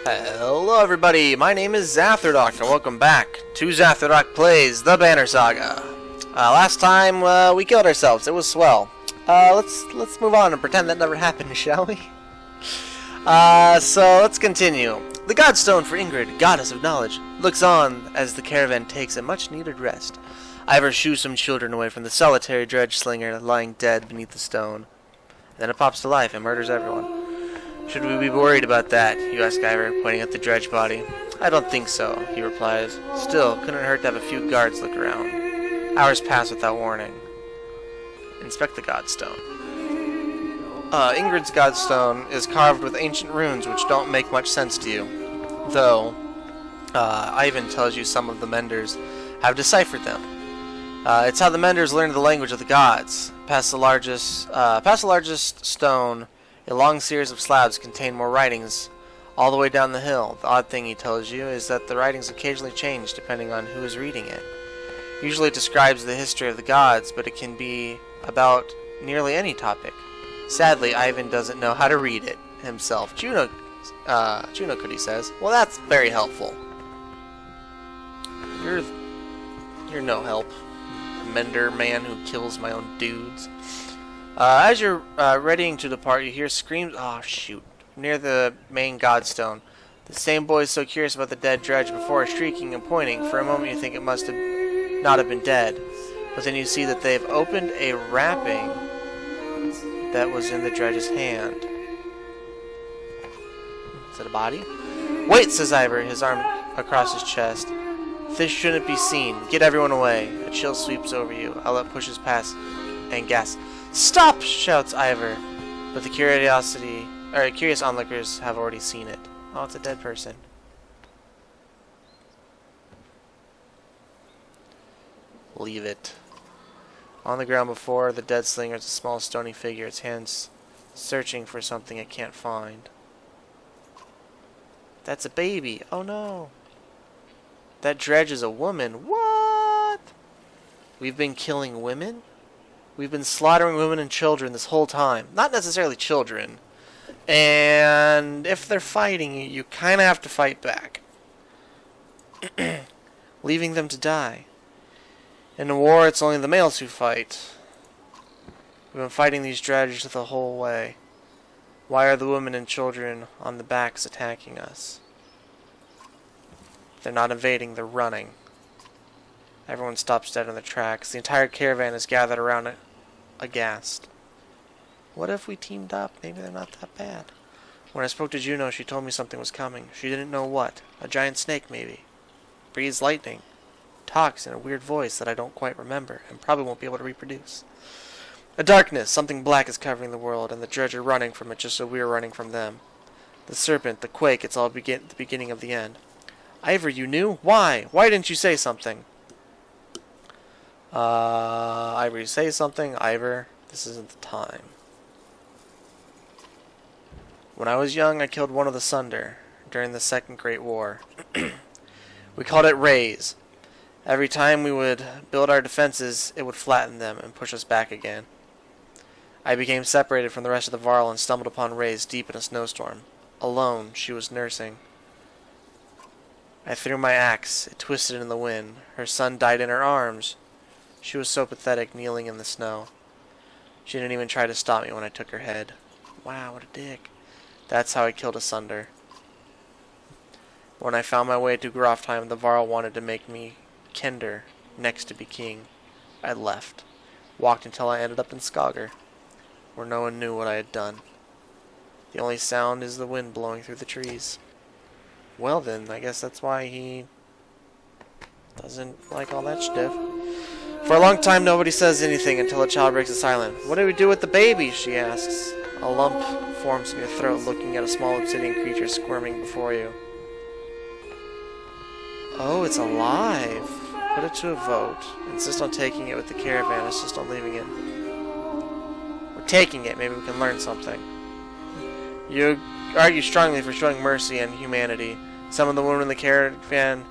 Hello everybody, my name is Zathrodock and welcome back to Zathrodock Plays the Banner Saga. Last time we killed ourselves, it was swell. Let's move on and pretend that never happened, shall we? So let's continue. The Godstone for Ingrid, goddess of knowledge, looks on as the caravan takes a much needed rest. Ivor shoos some children away from the solitary dredge slinger lying dead beneath the stone. Then it pops to life and murders everyone. Should we be worried about that? You ask Ivor, pointing at the dredge body. I don't think so, he replies. Still, couldn't hurt to have a few guards look around. Hours pass without warning. Inspect the Godstone. Ingrid's Godstone is carved with ancient runes which don't make much sense to you. Though, Ivan tells you some of the Menders have deciphered them. It's how the Menders learned the language of the gods. Past the largest stone, a long series of slabs contain more writings all the way down the hill. The odd thing he tells you is that the writings occasionally change depending on who is reading it. Usually it describes the history of the gods, but it can be about nearly any topic. Sadly, Ivan doesn't know how to read it himself. Juno could, he says. Well, that's very helpful. You're no help. Mender man who kills my own dudes. As you're readying to depart, you hear screams. Oh shoot! Near the main Godstone, the same boys so curious about the dead dredge before shrieking and pointing. For a moment, you think it must not have been dead, but then you see that they've opened a wrapping that was in the dredge's hand. Is it a body? Wait, says Ivor, his arm across his chest. This shouldn't be seen. Get everyone away. A chill sweeps over you. Ella pushes past and gasps. Stop! Shouts Ivor. But the curious onlookers have already seen it. Oh, it's a dead person. Leave it. On the ground before the dead slinger is a small stony figure, its hands searching for something it can't find. That's a baby. Oh no. That dredge is a woman. What? We've been killing women? We've been slaughtering women and children this whole time. Not necessarily children. And if they're fighting you, you kind of have to fight back. Leaving them to die. In a war, it's only the males who fight. We've been fighting these dredges the whole way. Why are the women and children on the backs attacking us? They're not invading, they're running. Everyone stops dead in their tracks. The entire caravan is gathered around it, aghast. What if we teamed up? Maybe they're not that bad. When I spoke to Juno, she told me something was coming. She didn't know what. A giant snake, maybe. Breathes lightning. Talks in a weird voice that I don't quite remember, and probably won't be able to reproduce. A darkness. Something black is covering the world, and the dredge are running from it just so we're running from them. The serpent, the quake, it's all the beginning of the end. Ivor, you knew? Why? Why didn't you say something? Ivor, you say something? Ivor, this isn't the time. When I was young, I killed one of the Sunder during the Second Great War. We called it Raise. Every time we would build our defenses, it would flatten them and push us back again. I became separated from the rest of the Varl and stumbled upon Raise deep in a snowstorm. Alone, she was nursing. I threw my axe. It twisted in the wind. Her son died in her arms. She was so pathetic, kneeling in the snow. She didn't even try to stop me when I took her head. Wow, what a dick. That's how I killed a Sunder. When I found my way to Groftheim, the Varl wanted to make me Kender, next to be king. I left. Walked until I ended up in Skager, where no one knew what I had done. The only sound is the wind blowing through the trees. Well then, I guess that's why he doesn't like all that stuff. For a long time, nobody says anything until a child breaks the silence. What do we do with the baby? She asks. A lump forms in your throat, looking at a small obsidian creature squirming before you. Oh, it's alive. Put it to a vote. Insist on taking it with the caravan. Insist on leaving it. We're taking it. Maybe we can learn something. You argue strongly for showing mercy and humanity. Some of the women in the caravan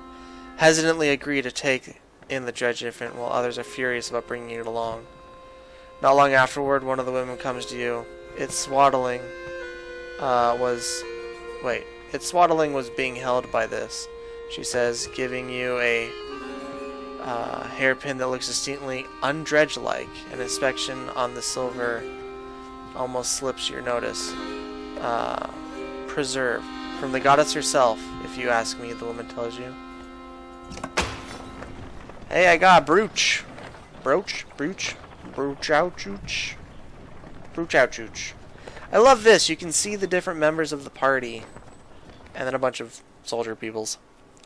hesitantly agree to take in the dredge infant, while others are furious about bringing it along. Not long afterward, one of the women comes to you. Its swaddling was... Wait. Its swaddling was being held by this, she says, giving you a hairpin that looks distinctly undredge-like. An inspection on the silver almost slips your notice. Preserve. From the goddess herself, if you ask me, the woman tells you. Hey, I got a brooch. Brooch? Brooch? Brooch-ouch-ooch. Brooch-ouch-ooch. I love this. You can see the different members of the party. And then a bunch of soldier peoples.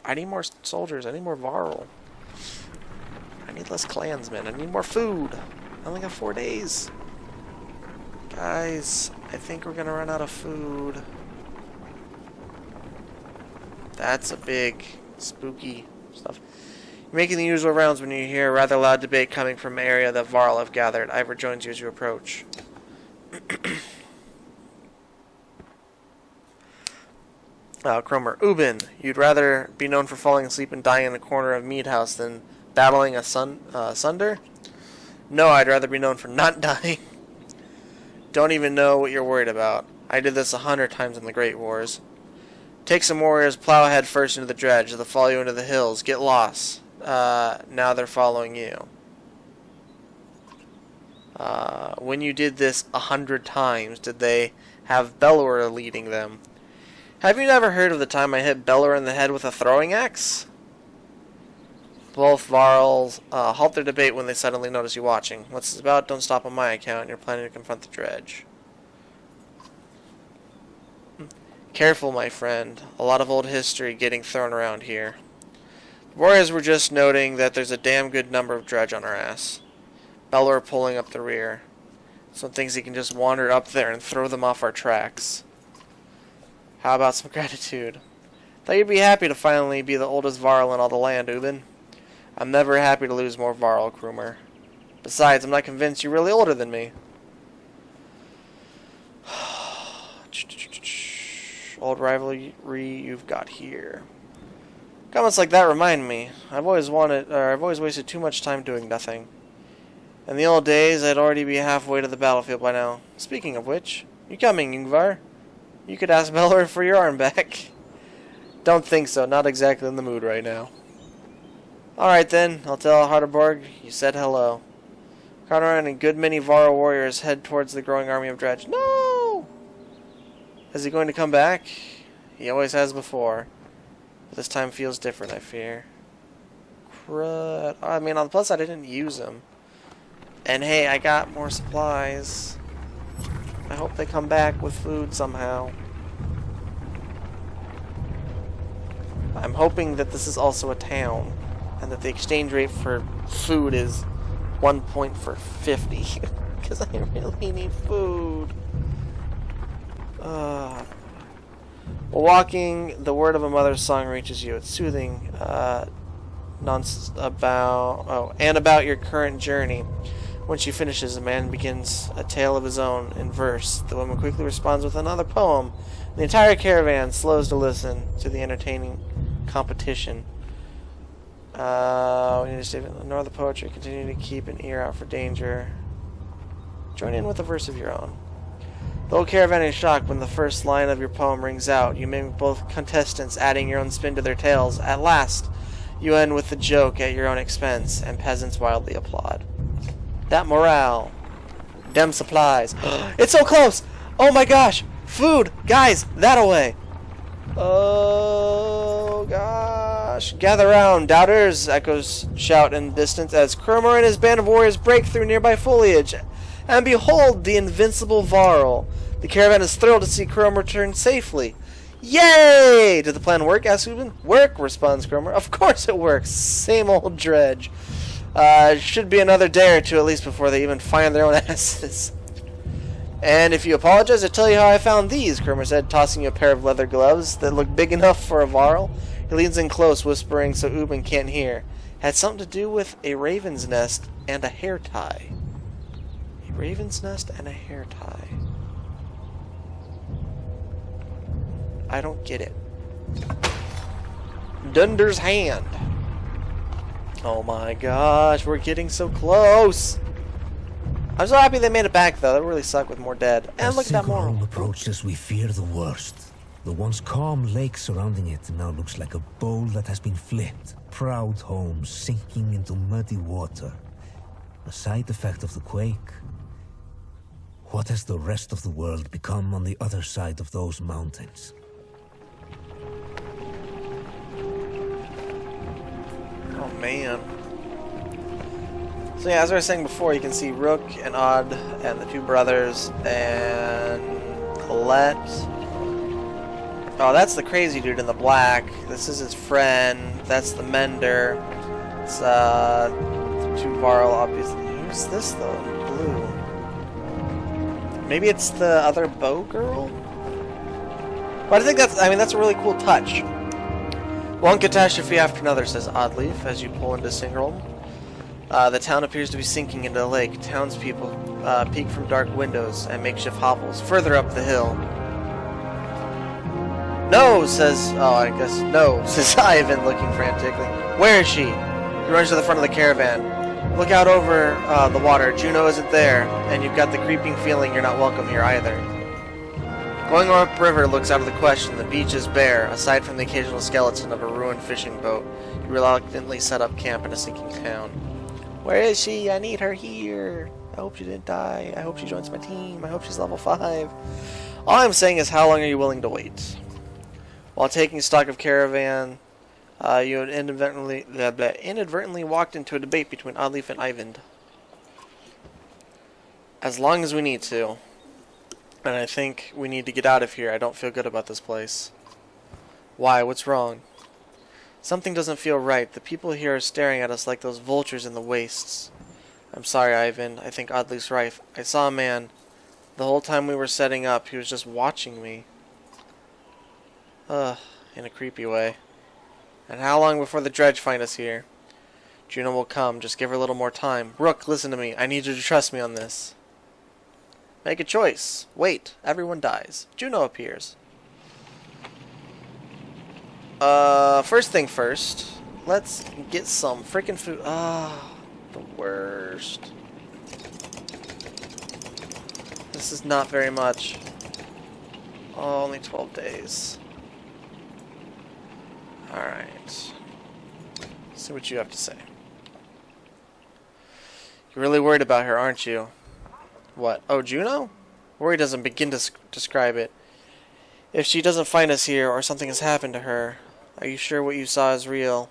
I need more soldiers. I need more Varl. I need less clansmen. I need more food. I only got 4 days. Guys, I think we're gonna run out of food. That's a big, spooky stuff. You're making the usual rounds when you hear a rather loud debate coming from an area that Varl have gathered. Ivor joins you as you approach. Cromer. Ubin, you'd rather be known for falling asleep and dying in a corner of Mead House than battling a Sunder? No, I'd rather be known for not dying. Don't even know what you're worried about. I did this 100 times in the Great Wars. Take some warriors, plow head first into the dredge. They'll follow you into the hills. Get lost. Now they're following you. When you did this 100 times, did they have Bellower leading them? Have you never heard of the time I hit Bellower in the head with a throwing axe? Both Varls halt their debate when they suddenly notice you watching. What's this about? Don't stop on my account. You're planning to confront the dredge. Careful, my friend. A lot of old history getting thrown around here. The warriors were just noting that there's a damn good number of dredge on our ass. Bellower pulling up the rear. Some thinks he can just wander up there and throw them off our tracks. How about some gratitude? Thought you'd be happy to finally be the oldest Varl in all the land, Ubin. I'm never happy to lose more Varl, Cromer. Besides, I'm not convinced you're really older than me. Old rivalry you've got here. Comments like that remind me. I've always wasted too much time doing nothing. In the old days, I'd already be halfway to the battlefield by now. Speaking of which, you coming, Yngvar? You could ask Bellower for your arm back. Don't think so. Not exactly in the mood right now. Alright then, I'll tell Hardeborg you said hello. Conrad and a good many Varl warriors head towards the growing army of Dredge. No! Is he going to come back? He always has before. But this time feels different, I fear. Crud. I mean, on the plus side, I didn't use them. And hey, I got more supplies. I hope they come back with food somehow. I'm hoping that this is also a town. And that the exchange rate for food is 1 point for 50. Because I really need food. While walking, the word of a mother's song reaches you. It's soothing. About your current journey. When she finishes, the man begins a tale of his own in verse. The woman quickly responds with another poem. The entire caravan slows to listen to the entertaining competition. We need to ignore the poetry. Continue to keep an ear out for danger. Join in with a verse of your own. The whole caravan is shocked when the first line of your poem rings out. You mimic both contestants, adding your own spin to their tales. At last, you end with the joke at your own expense, and peasants wildly applaud. That morale. Dem supplies. It's so close! Oh my gosh! Food! Guys, that away! Oh gosh. Gather round, doubters, echoes shout in the distance as Cromer and his band of warriors break through nearby foliage. And behold, the invincible Varl. The caravan is thrilled to see Cromer return safely. Yay! Did the plan work? Asks Ubin. Work, responds Cromer. Of course it works. Same old Dredge. Should be another day or two at least before they even find their own asses. And if you apologize, I'll tell you how I found these, Cromer said, tossing you a pair of leather gloves that look big enough for a Varl. He leans in close, whispering so Ubin can't hear. Had something to do with a raven's nest and a hair tie. A raven's nest and a hair tie. I don't get it. Dunder's hand. Oh my gosh, we're getting so close. I'm so happy they made it back, though. That really sucked with more dead. And look at that moral. Approached as we fear the worst. The once calm lake surrounding it now looks like a bowl that has been flipped. Proud homes sinking into muddy water. A side effect of the quake. What has the rest of the world become on the other side of those mountains? Oh man. So yeah, as I was saying before, you can see Rook and Odd and the two brothers and Colette. Oh, that's the crazy dude in the black. This is his friend. That's the mender. It's the two Varl, obviously. Who's this though? Blue. Maybe it's the other bow girl? But I think that's a really cool touch. One catastrophe after another, says Oddleaf, as you pull into Singerholm. The town appears to be sinking into a lake. Townspeople peek from dark windows and makeshift hovels further up the hill. No, says... Oh, I guess no, says Ivan, looking frantically. Where is she? He runs to the front of the caravan. Look out over the water. Juno isn't there, and you've got the creeping feeling you're not welcome here either. Going upriver looks out of the question. The beach is bare, aside from the occasional skeleton of a ruined fishing boat. You reluctantly set up camp in a sinking town. Where is she? I need her here. I hope she didn't die. I hope she joins my team. I hope she's level 5. All I'm saying is, how long are you willing to wait? While taking stock of caravan, you had inadvertently walked into a debate between Oddleaf and Ivan. As long as we need to. And I think we need to get out of here. I don't feel good about this place. Why? What's wrong? Something doesn't feel right. The people here are staring at us like those vultures in the wastes. I'm sorry, Ivan. I think Oddleaf's right. I saw a man. The whole time we were setting up, he was just watching me. In a creepy way. And how long before the Dredge find us here? Juno will come. Just give her a little more time. Rook, listen to me. I need you to trust me on this. Make a choice. Wait. Everyone dies. Juno appears. First thing first. Let's get some freaking food. Ah, the worst. This is not very much. Oh, only 12 days. Alright. See what you have to say. You're really worried about her, aren't you? What? Oh, Juno? Worry doesn't begin to describe it. If she doesn't find us here, or something has happened to her, are you sure what you saw is real?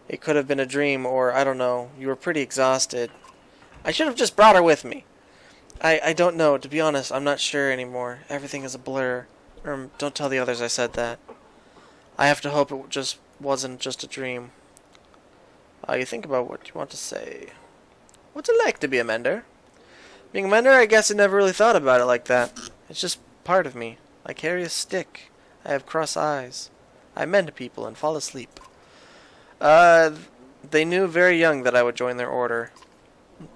It could have been a dream, or, I don't know, you were pretty exhausted. I should have just brought her with me. I don't know. To be honest, I'm not sure anymore. Everything is a blur. Don't tell the others I said that. I have to hope it just wasn't just a dream. You think about what you want to say. What's it like to be a mender? Being a mender, I guess I never really thought about it like that. It's just part of me. I carry a stick. I have cross eyes. I mend people and fall asleep. They knew very young that I would join their order.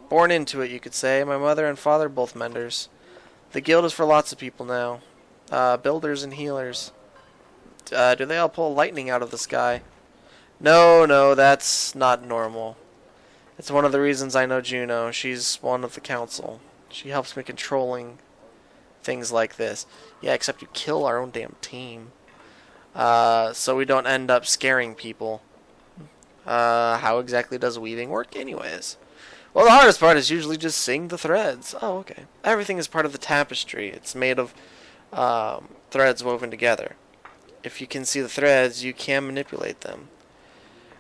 Born into it, you could say. My mother and father both menders. The guild is for lots of people now. Builders and healers. Do they all pull lightning out of the sky? No, that's not normal. It's one of the reasons I know Juno. She's one of the council. She helps me controlling things like this. Yeah, except you kill our own damn team. So we don't end up scaring people. How exactly does weaving work anyways? Well, the hardest part is usually just seeing the threads. Oh, okay. Everything is part of the tapestry. It's made of threads woven together. If you can see the threads, you can manipulate them.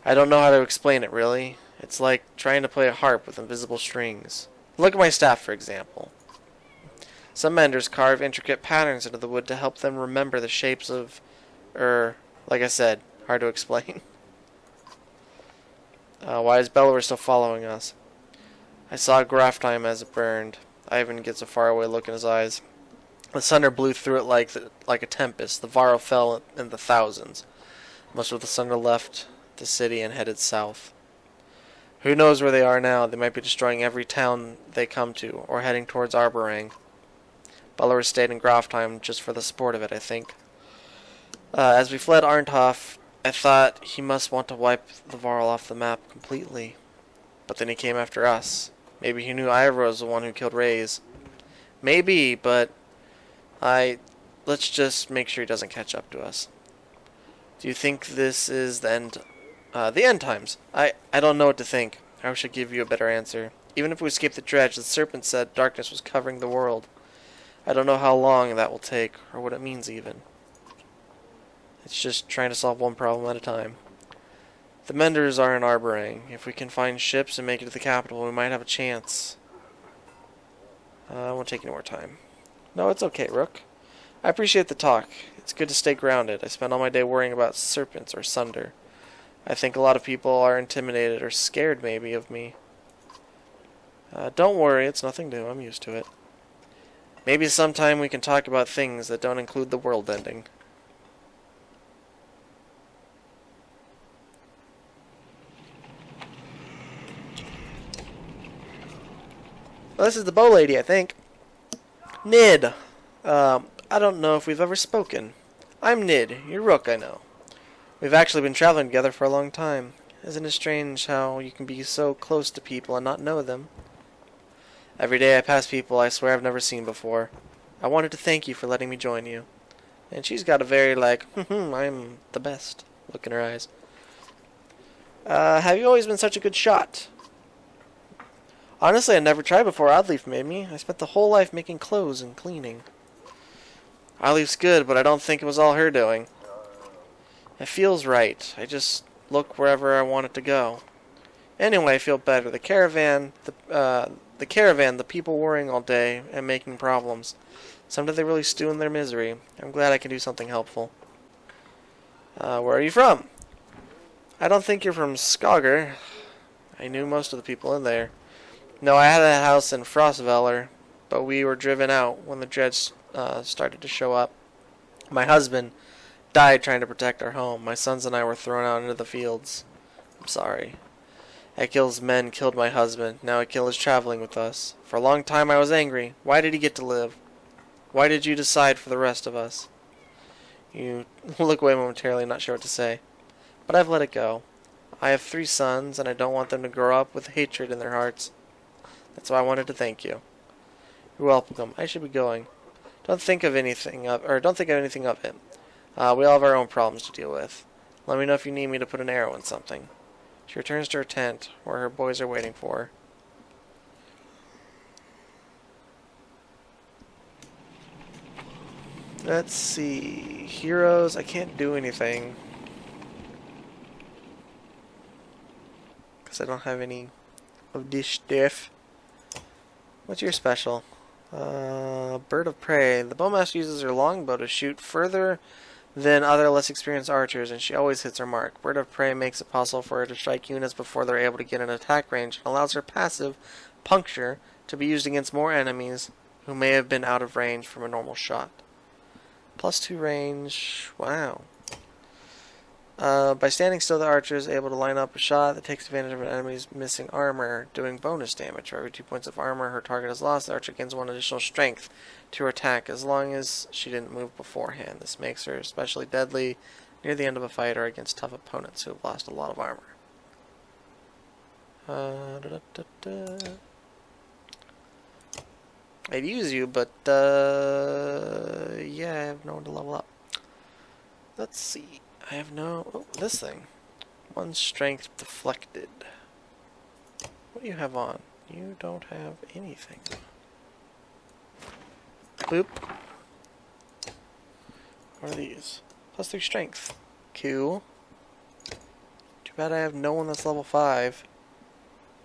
I don't know how to explain it, really. It's like trying to play a harp with invisible strings. Look at my staff, for example. Some menders carve intricate patterns into the wood to help them remember the shapes of... like I said, hard to explain. Why is Bellower still following us? I saw Graftheim as it burned. Ivan gets a faraway look in his eyes. The thunder blew through it like a tempest. The Varl fell in the thousands. Most of the thunder left the city and headed south. Who knows where they are now? They might be destroying every town they come to, or heading towards Arborang. Bellower stayed in Graftheim just for the sport of it, I think. As we fled Arntoff, I thought he must want to wipe the Varl off the map completely. But then he came after us. Maybe he knew Ivor was the one who killed Reyes. Maybe, but I let's just make sure he doesn't catch up to us. Do you think this is the end times? I don't know what to think. I wish I could give you a better answer. Even if we escape the dredge, the serpent said darkness was covering the world. I don't know how long that will take, or what it means even. It's just trying to solve one problem at a time. The menders are in Arborang. If we can find ships and make it to the capital, we might have a chance. I won't take any more time. No, it's okay, Rook. I appreciate the talk. It's good to stay grounded. I spend all my day worrying about serpents or sunder. I think a lot of people are intimidated or scared, maybe, of me. Don't worry, it's nothing new. I'm used to it. Maybe sometime we can talk about things that don't include the world ending. Well, this is the bow lady, I think. Nid. I don't know if we've ever spoken. I'm Nid. You're Rook, I know. We've actually been traveling together for a long time. Isn't it strange how you can be so close to people and not know them? Every day I pass people I swear I've never seen before. I wanted to thank you for letting me join you. And she's got a very, I'm the best look in her eyes. Have you always been such a good shot? Honestly, I never tried before Oddleaf made me. I spent the whole life making clothes and cleaning. Oddleaf's good, but I don't think it was all her doing. It feels right. I just look wherever I want it to go. Anyway, I feel better. The caravan, the people worrying all day and making problems. Sometimes they really stew in their misery. I'm glad I can do something helpful. Where are you from? I don't think you're from Skogr. I knew most of the people in there. No, I had a house in Frostveller, but we were driven out when the Dredge started to show up. My husband died trying to protect our home. My sons and I were thrown out into the fields. I'm sorry. Ekil's men killed my husband. Now Ekil is traveling with us. For a long time I was angry. Why did he get to live? Why did you decide for the rest of us? You look away momentarily, not sure what to say. But I've let it go. I have 3 sons, and I don't want them to grow up with hatred in their hearts. That's why I wanted to thank you. You're welcome. I should be going. Don't think of anything of it. We all have our own problems to deal with. Let me know if you need me to put an arrow in something. She returns to her tent, where her boys are waiting for her. Let's see. Heroes, I can't do anything. Because I don't have any of this stuff. What's your special? Bird of Prey. The bowmaster uses her longbow to shoot further than other less experienced archers, and she always hits her mark. Bird of Prey makes it possible for her to strike units before they're able to get an attack range, and allows her passive, Puncture, to be used against more enemies who may have been out of range from a normal shot. +2 range. Wow. By standing still, the archer is able to line up a shot that takes advantage of an enemy's missing armor, doing bonus damage. For every 2 points of armor her target has lost, the archer gains 1 additional strength to her attack, as long as she didn't move beforehand. This makes her especially deadly near the end of a fight or against tough opponents who have lost a lot of armor. I'd use you, but yeah, I have no one to level up. Let's see. I have no... Oh, this thing. 1 strength deflected. What do you have on? You don't have anything. Boop. What are these? +3 strength. Cool. Too bad I have no one that's level 5.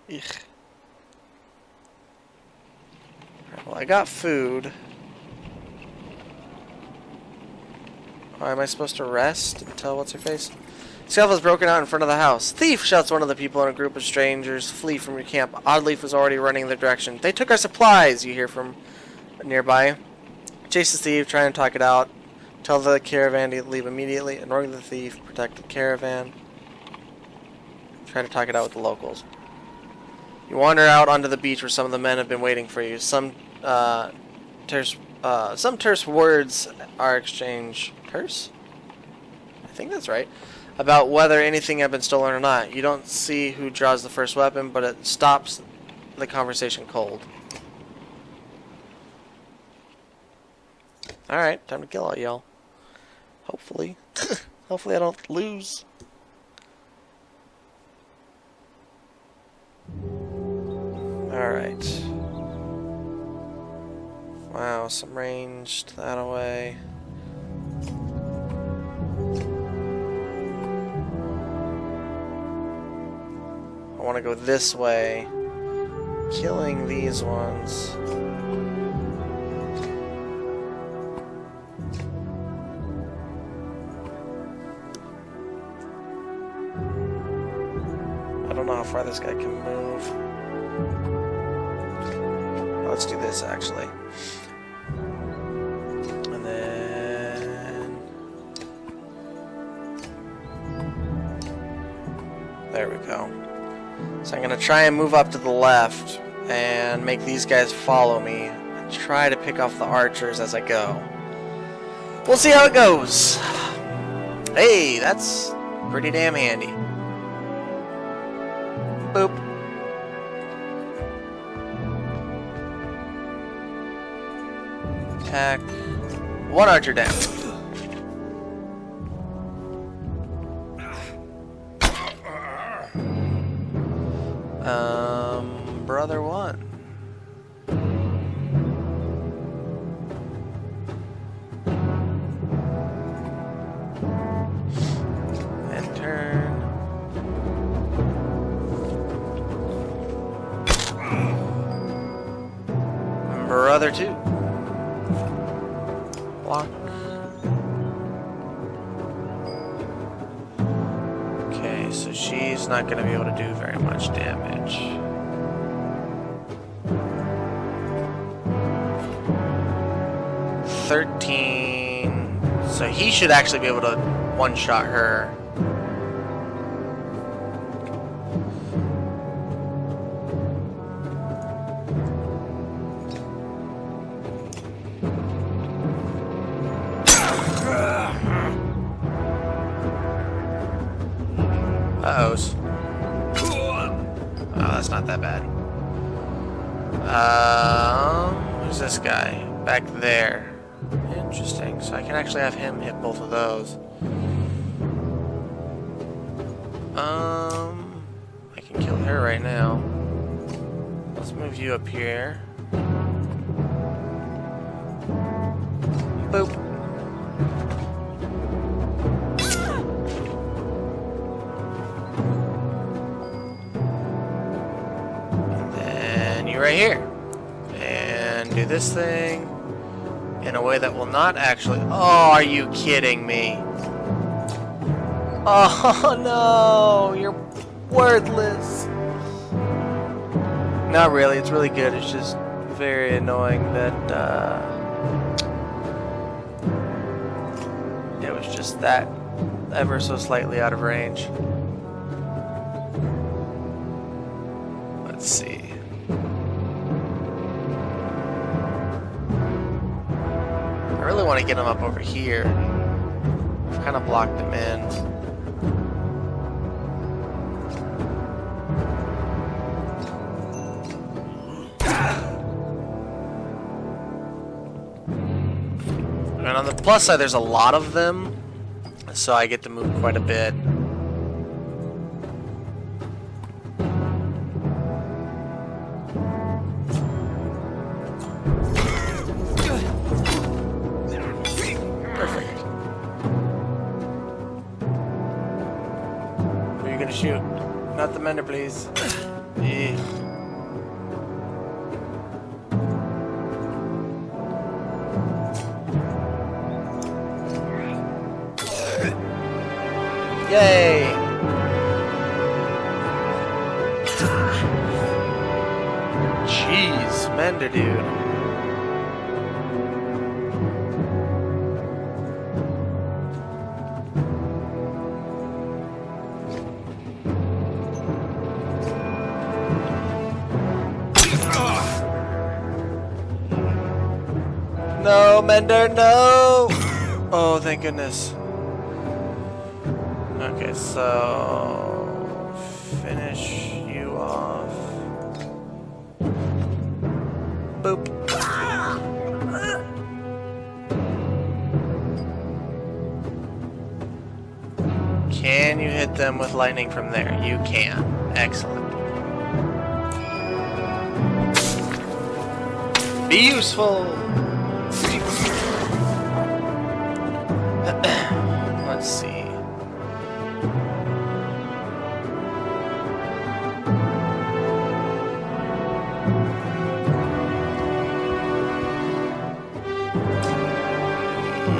Eek. Right, well, I got food. Am I supposed to rest until what's-her-face? Scuffle is broken out in front of the house. Thief! Shouts one of the people in a group of strangers. Flee from your camp. Oddleaf was already running in their direction. They took our supplies! You hear from nearby. Chase the thief, try and talk it out. Tell the caravan to leave immediately. Ignore the thief. Protect the caravan. Try to talk it out with the locals. You wander out onto the beach where some of the men have been waiting for you. Some terse words are exchanged. Terse? I think that's right. About whether anything had been stolen or not. You don't see who draws the first weapon, but it stops the conversation cold. Alright, time to kill all y'all. Hopefully. Hopefully I don't lose. Alright. Wow, some ranged that away. I want to go this way, killing these ones. I don't know how far this guy can move. Let's do this actually. And then there we go. So I'm going to try and move up to the left and make these guys follow me and try to pick off the archers as I go. We'll see how it goes. Hey, that's pretty damn handy. Boop. Attack. One archer down. Brother one. And turn. Brother two. Block. Okay, so she's not going to be able to do very much damage. 13. So he should actually be able to one-shot her. Uh-ohs. Oh, that's not that bad. Who's this guy? Back there. Interesting. So I can actually have him hit both of those. I can kill her right now. Let's move you up here. Boop. And then you right here. And do this thing in a way that will not actually... Oh, are you kidding me? Oh, no! You're worthless! Not really, it's really good. It's just very annoying that, it was just that ever so slightly out of range. Let's see. I really want to get him up over here. I've kind of blocked him in. And on the plus side, there's a lot of them, so I get to move quite a bit. Perfect. Who are you gonna shoot? Not the mender, please. Yeah. Yay! Jeez, Mender dude. No, Mender, no! Oh, thank goodness. Okay, so finish you off. Boop. Can you hit them with lightning from there? You can. Excellent. Be useful! Let's see.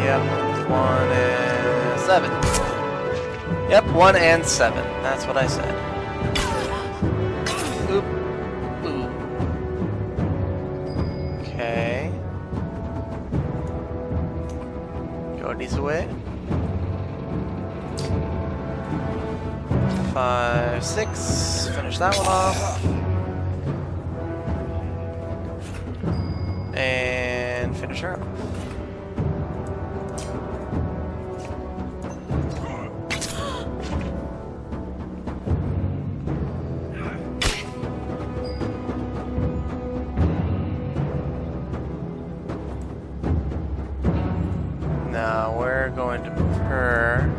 Yep, 1 and 7. Yep, 1 and 7. That's what I said. Oop. Ooh. Okay. Go these away. 5, 6. Finish that one off. And finish her off. Now we're going to move her.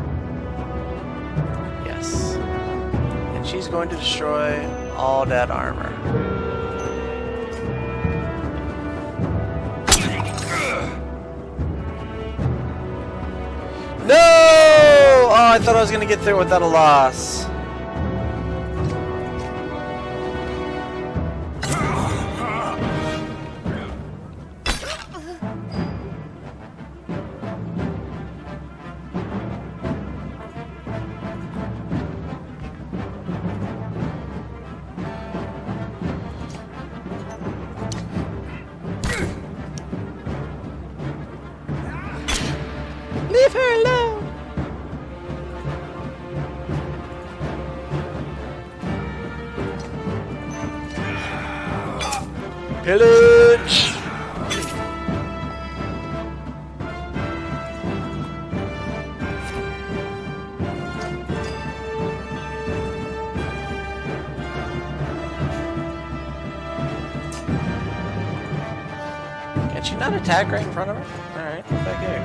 Yes. And she's going to destroy all that armor. No! Oh, I thought I was going to get through without a loss. Leave her alone! Pillage! Can she not attack right in front of her? Alright, come back here.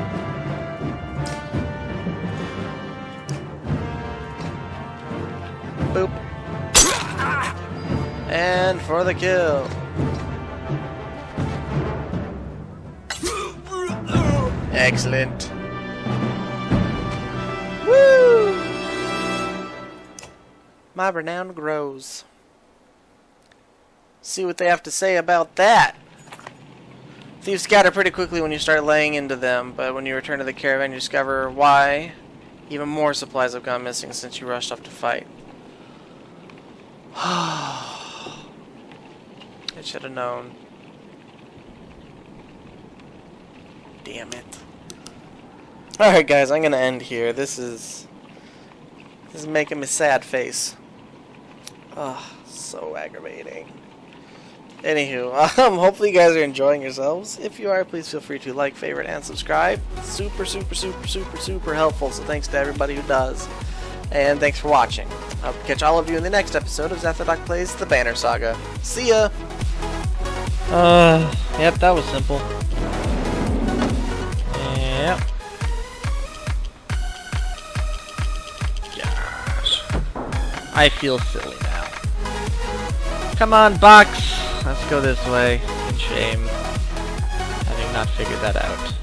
Boop. And for the kill. Excellent. Woo! My renown grows. See what they have to say about that. Thieves scatter pretty quickly when you start laying into them, but when you return to the caravan you discover why even more supplies have gone missing since you rushed off to fight. I should have known. Damn it. Alright guys, I'm gonna end here. This is making me sad face. Ugh, so aggravating. Anywho, hopefully you guys are enjoying yourselves. If you are, please feel free to like, favorite, and subscribe. Super, super, super, super, super helpful, so thanks to everybody who does. And thanks for watching. I'll catch all of you in the next episode of Zathrodock Plays The Banner Saga. See ya! Yep, that was simple. Yep. Gosh. I feel silly now. Come on, box! Let's go this way. In shame. Having not figured that out.